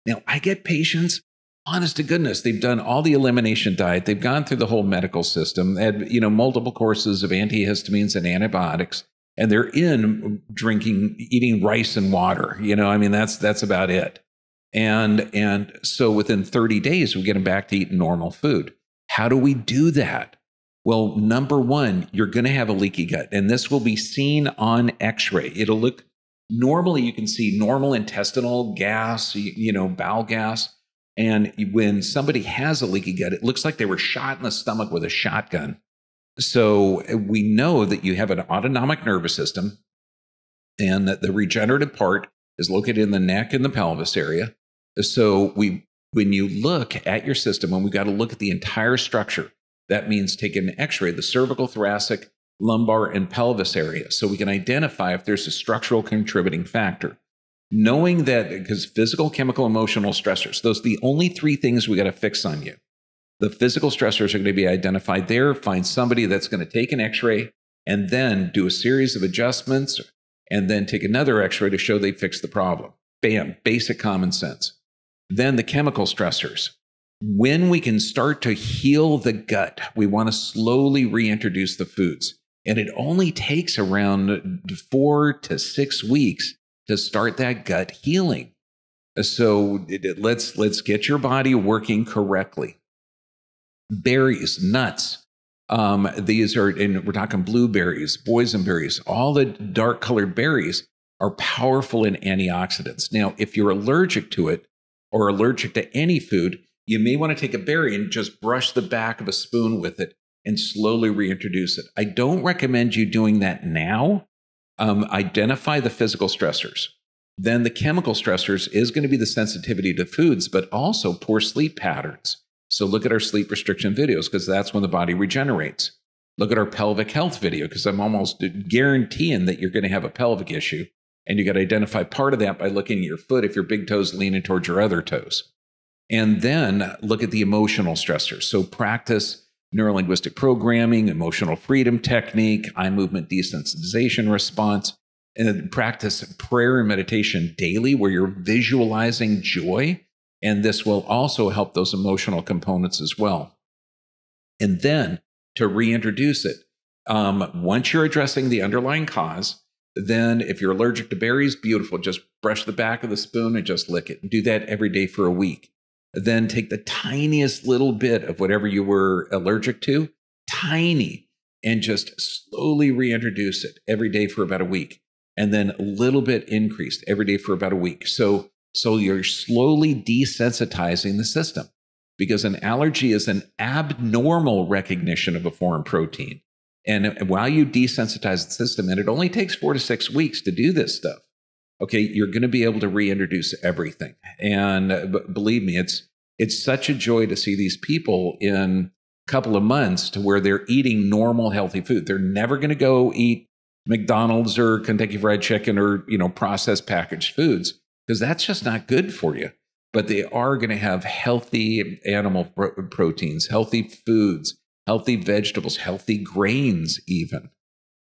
Now, I get patients, honest to goodness, they've done all the elimination diet. They've gone through the whole medical system, had, multiple courses of antihistamines and antibiotics, and they're eating rice and water. That's about it. And so within 30 days, we get them back to eating normal food. How do we do that? Well, number one, you're going to have a leaky gut, and this will be seen on x-ray. It'll look, normally you can see normal intestinal gas, bowel gas. And when somebody has a leaky gut, it looks like they were shot in the stomach with a shotgun. So we know that you have an autonomic nervous system, and that the regenerative part is located in the neck and the pelvis area. So when you look at your system, and we've got to look at the entire structure, that means take an x-ray, the cervical, thoracic, lumbar, and pelvis area, so we can identify if there's a structural contributing factor. Knowing that, because physical, chemical, emotional stressors, those are the only three things we got to fix on you. The physical stressors are going to be identified there. Find somebody that's going to take an x-ray and then do a series of adjustments, and then take another x-ray to show they fixed the problem. Bam, basic common sense. Then the chemical stressors. When we can start to heal the gut, we want to slowly reintroduce the foods. And it only takes around 4 to 6 weeks to start that gut healing. So let's get your body working correctly. Berries, nuts. These are, and we're talking blueberries, boysenberries, all the dark colored berries are powerful in antioxidants. Now, if you're allergic to it or allergic to any food, you may want to take a berry and just brush the back of a spoon with it and slowly reintroduce it. I don't recommend you doing that now. Identify the physical stressors. Then the chemical stressors is going to be the sensitivity to foods, but also poor sleep patterns. So look at our sleep restriction videos, because that's when the body regenerates. Look at our pelvic health video, because I'm almost guaranteeing that you're going to have a pelvic issue. And you got to identify part of that by looking at your foot if your big toe's leaning towards your other toes. And then look at the emotional stressors. So practice neurolinguistic programming, emotional freedom technique, eye movement desensitization response, and practice prayer and meditation daily where you're visualizing joy. And this will also help those emotional components as well. And then to reintroduce it, once you're addressing the underlying cause, then if you're allergic to berries, beautiful. Just brush the back of the spoon and just lick it. And do that every day for a week. Then take the tiniest little bit of whatever you were allergic to, tiny, and just slowly reintroduce it every day for about a week. And then a little bit increased every day for about a week. So you're slowly desensitizing the system, because an allergy is an abnormal recognition of a foreign protein. And while you desensitize the system, and it only takes 4 to 6 weeks to do this stuff, okay, you're going to be able to reintroduce everything. And believe me, it's such a joy to see these people in a couple of months to where they're eating normal, healthy food. They're never going to go eat McDonald's or Kentucky Fried Chicken or, processed packaged foods, because that's just not good for you. But they are going to have healthy animal proteins, healthy foods, healthy vegetables, healthy grains even.